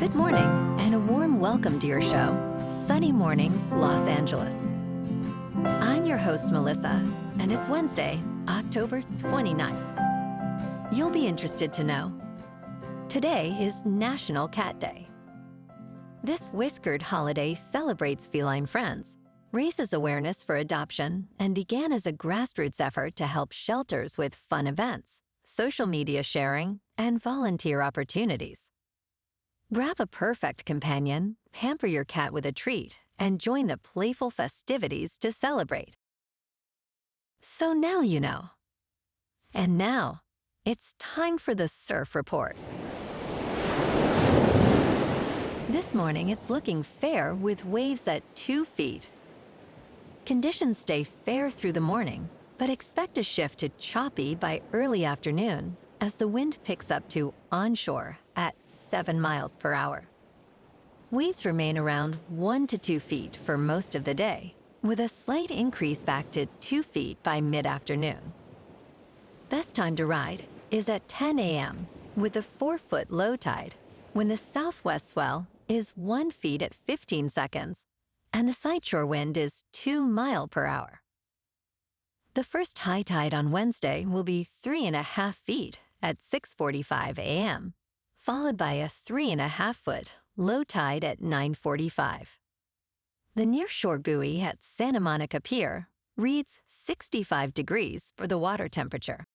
Good morning, and a warm welcome to your show, Sunny Mornings, Los Angeles. I'm your host, Melissa, and it's Wednesday, October 29th. You'll be interested to know, today is National Cat Day. This whiskered holiday celebrates feline friends, raises awareness for adoption, and began as a grassroots effort to help shelters with fun events, social media sharing, and volunteer opportunities. Grab a perfect companion, pamper your cat with a treat, and join the playful festivities to celebrate. So now you know. And now, it's time for the Surf Report. This morning, it's looking fair with waves at 2 feet. Conditions stay fair through the morning, but expect a shift to choppy by early afternoon as the wind picks up to onshore at 7 miles per hour. Waves remain around 1 to 2 feet for most of the day, with a slight increase back to 2 feet by mid-afternoon. Best time to ride is at 10 a.m. with a 4-foot low tide, when the southwest swell is 1 feet at 15 seconds, and the sideshore wind is 2 miles per hour. The first high tide on Wednesday will be 3.5 feet at 6:45 a.m., followed by a 3.5-foot low tide at 9:45. The nearshore buoy at Santa Monica Pier reads 65 degrees for the water temperature.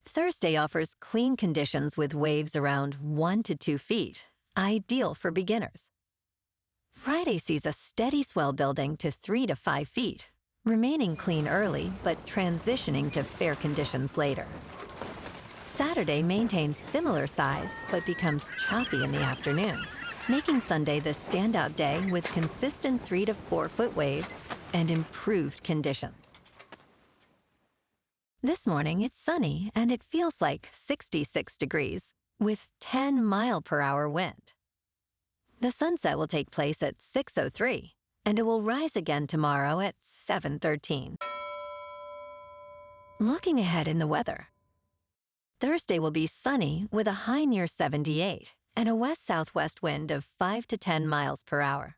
Thursday offers clean conditions with waves around 1 to 2 feet, ideal for beginners. Friday sees a steady swell building to 3 to 5 feet, remaining clean early but transitioning to fair conditions later. Saturday maintains similar size but becomes choppy in the afternoon, making Sunday the standout day with consistent 3 to 4 foot waves and improved conditions. This morning it's sunny and it feels like 66 degrees with 10 mile per hour wind. The sunset will take place at 6:03 and it will rise again tomorrow at 7:13. Looking ahead in the weather. Thursday will be sunny with a high near 78 and a west-southwest wind of 5 to 10 miles per hour.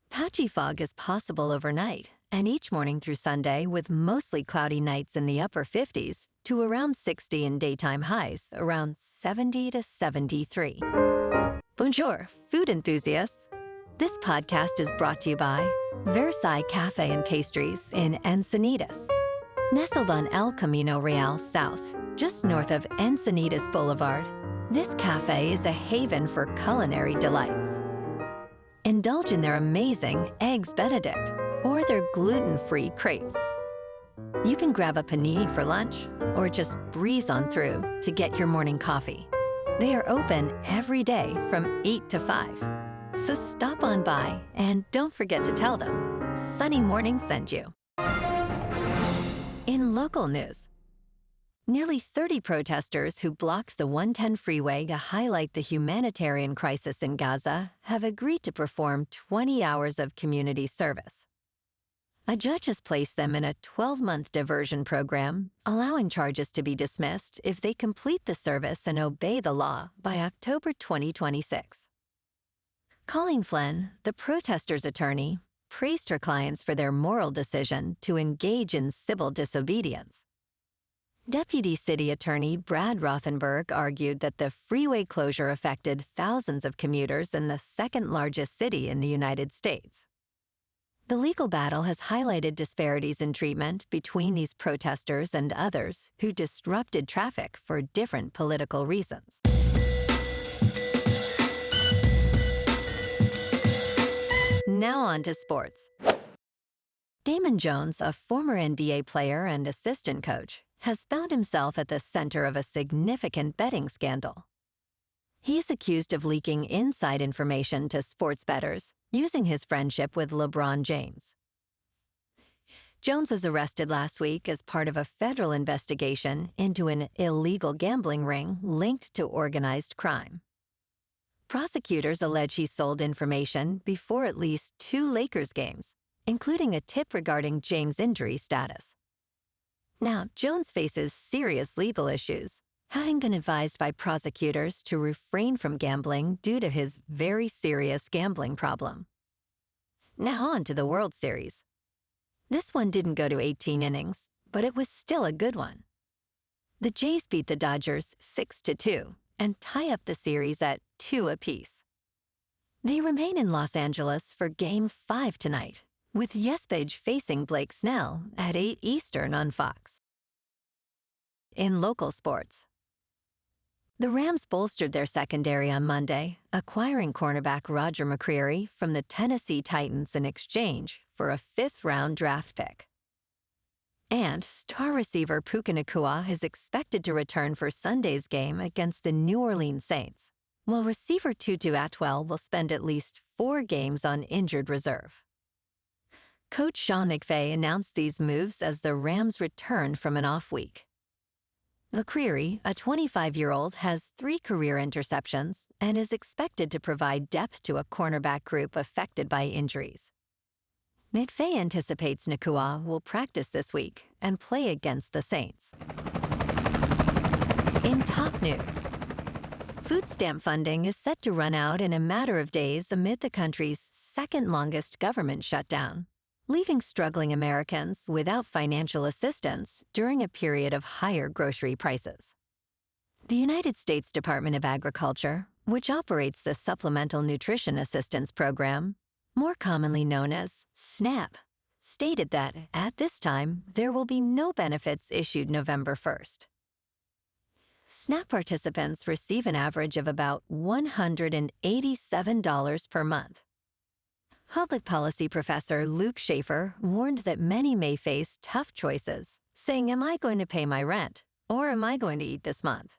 Patchy fog is possible overnight and each morning through Sunday with mostly cloudy nights in the upper 50s to around 60 and daytime highs around 70 to 73. Bonjour, food enthusiasts. This podcast is brought to you by Versailles Cafe and Pastries in Encinitas. Nestled on El Camino Real South, just north of Encinitas Boulevard, this cafe is a haven for culinary delights. Indulge in their amazing Eggs Benedict or their gluten-free crepes. You can grab a panini for lunch or just breeze on through to get your morning coffee. They are open every day from 8 to 5. So stop on by and don't forget to tell them Sunny Morning sent you. In local news, nearly 30 protesters who blocked the 110 freeway to highlight the humanitarian crisis in Gaza have agreed to perform 20 hours of community service. A judge has placed them in a 12-month diversion program, allowing charges to be dismissed if they complete the service and obey the law by October 2026. Colleen Flynn, the protesters' attorney, praised her clients for their moral decision to engage in civil disobedience. Deputy City Attorney Brad Rothenberg argued that the freeway closure affected thousands of commuters in the second-largest city in the United States. The legal battle has highlighted disparities in treatment between these protesters and others who disrupted traffic for different political reasons. Now on to sports. Damon Jones, a former NBA player and assistant coach, has found himself at the center of a significant betting scandal. He is accused of leaking inside information to sports bettors using his friendship with LeBron James. Jones was arrested last week as part of a federal investigation into an illegal gambling ring linked to organized crime. Prosecutors allege he sold information before at least 2 Lakers games, including a tip regarding James' injury status. Now, Jones faces serious legal issues, having been advised by prosecutors to refrain from gambling due to his very serious gambling problem. Now on to the World Series. This one didn't go to 18 innings, but it was still a good one. The Jays beat the Dodgers 6-2 and tie up the series at 2 apiece. They remain in Los Angeles for Game 5 tonight, with Yespage facing Blake Snell at 8 Eastern on Fox. In local sports, the Rams bolstered their secondary on Monday, acquiring cornerback Roger McCreary from the Tennessee Titans in exchange for a 5th-round draft pick. And star receiver Puka Nacua is expected to return for Sunday's game against the New Orleans Saints, while receiver Tutu Atwell will spend at least 4 games on injured reserve. Coach Sean McVay announced these moves as the Rams returned from an off week. McCreary, a 25-year-old, has 3 career interceptions and is expected to provide depth to a cornerback group affected by injuries. McVay anticipates Nacua will practice this week and play against the Saints. In top news, food stamp funding is set to run out in a matter of days amid the country's second-longest government shutdown, leaving struggling Americans without financial assistance during a period of higher grocery prices. The United States Department of Agriculture, which operates the Supplemental Nutrition Assistance Program, more commonly known as SNAP, stated that, at this time, there will be no benefits issued November 1st. SNAP participants receive an average of about $187 per month. Public policy professor Luke Schaefer warned that many may face tough choices, saying, "Am I going to pay my rent, or am I going to eat this month?"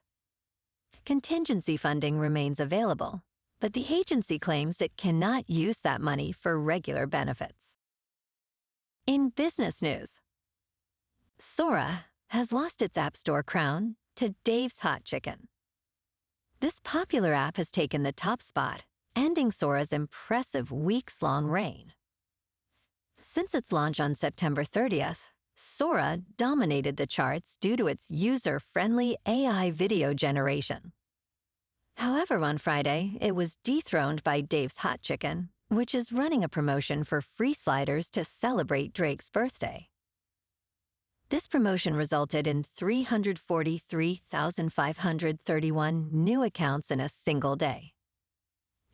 Contingency funding remains available, but the agency claims it cannot use that money for regular benefits. In business news, Sora has lost its App Store crown to Dave's Hot Chicken. This popular app has taken the top spot, ending Sora's impressive weeks-long reign. Since its launch on September 30th, Sora dominated the charts due to its user-friendly AI video generation. However, on Friday, it was dethroned by Dave's Hot Chicken, which is running a promotion for free sliders to celebrate Drake's birthday. This promotion resulted in 343,531 new accounts in a single day.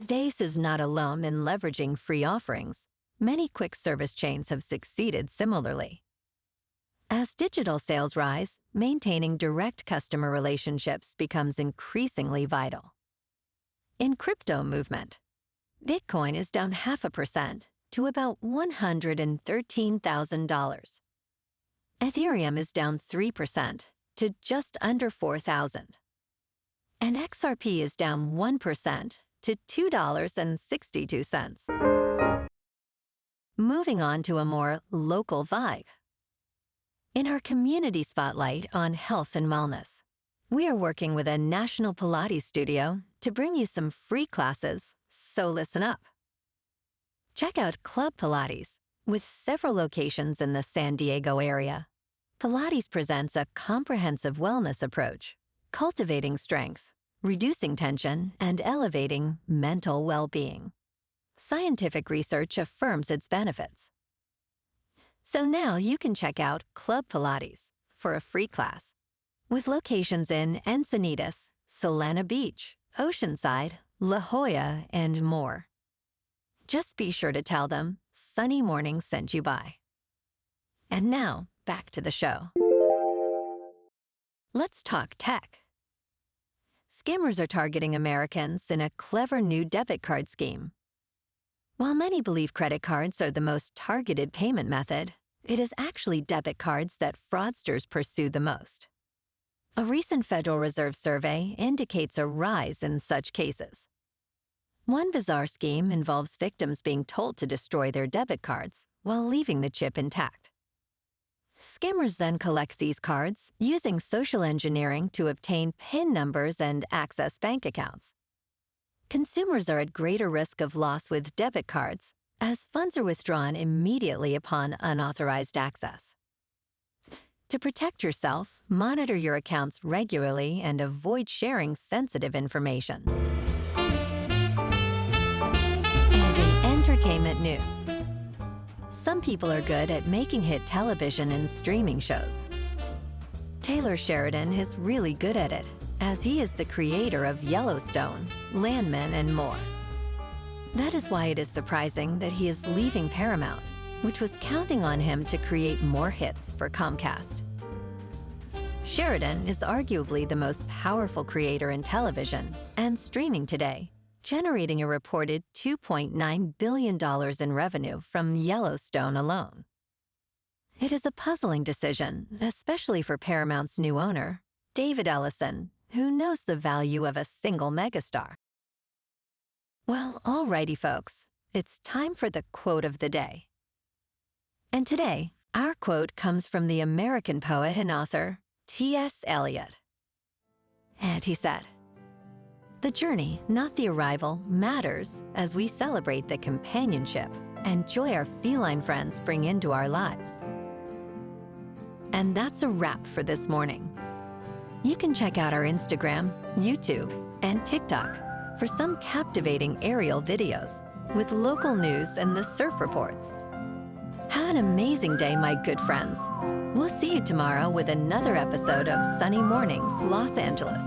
Dave's is not alone in leveraging free offerings. Many quick service chains have succeeded similarly. As digital sales rise, maintaining direct customer relationships becomes increasingly vital. In crypto movement, Bitcoin is down 0.5% to about $113,000. Ethereum is down 3% to just under 4,000. And XRP is down 1% to $2.62. Moving on to a more local vibe. In our community spotlight on health and wellness, we are working with a national Pilates studio to bring you some free classes, so listen up. Check out Club Pilates, with several locations in the San Diego area. Pilates presents a comprehensive wellness approach, cultivating strength, reducing tension, and elevating mental well-being. Scientific research affirms its benefits. So now you can check out Club Pilates for a free class, with locations in Encinitas, Solana Beach, Oceanside, La Jolla, and more. Just be sure to tell them Sunny Morning sent you by. And now, back to the show. Let's talk tech. Scammers are targeting Americans in a clever new debit card scheme. While many believe credit cards are the most targeted payment method, it is actually debit cards that fraudsters pursue the most. A recent Federal Reserve survey indicates a rise in such cases. One bizarre scheme involves victims being told to destroy their debit cards while leaving the chip intact. Scammers then collect these cards using social engineering to obtain PIN numbers and access bank accounts. Consumers are at greater risk of loss with debit cards, as funds are withdrawn immediately upon unauthorized access. To protect yourself, monitor your accounts regularly and avoid sharing sensitive information. And in entertainment news, some people are good at making hit television and streaming shows. Taylor Sheridan is really good at it, as he is the creator of Yellowstone, Landman, and more. That is why it is surprising that he is leaving Paramount, which was counting on him to create more hits for Comcast. Sheridan is arguably the most powerful creator in television and streaming today, generating a reported $2.9 billion in revenue from Yellowstone alone. It is a puzzling decision, especially for Paramount's new owner, David Ellison, who knows the value of a single megastar. Well, alrighty, folks, it's time for the quote of the day. And today, our quote comes from the American poet and author, T.S. Eliot. And he said, "The journey, not the arrival, matters as we celebrate the companionship and joy our feline friends bring into our lives." And that's a wrap for this morning. You can check out our Instagram, YouTube, and TikTok for some captivating aerial videos with local news and the surf reports. Have an amazing day, my good friends. We'll see you tomorrow with another episode of Sunny Mornings, Los Angeles.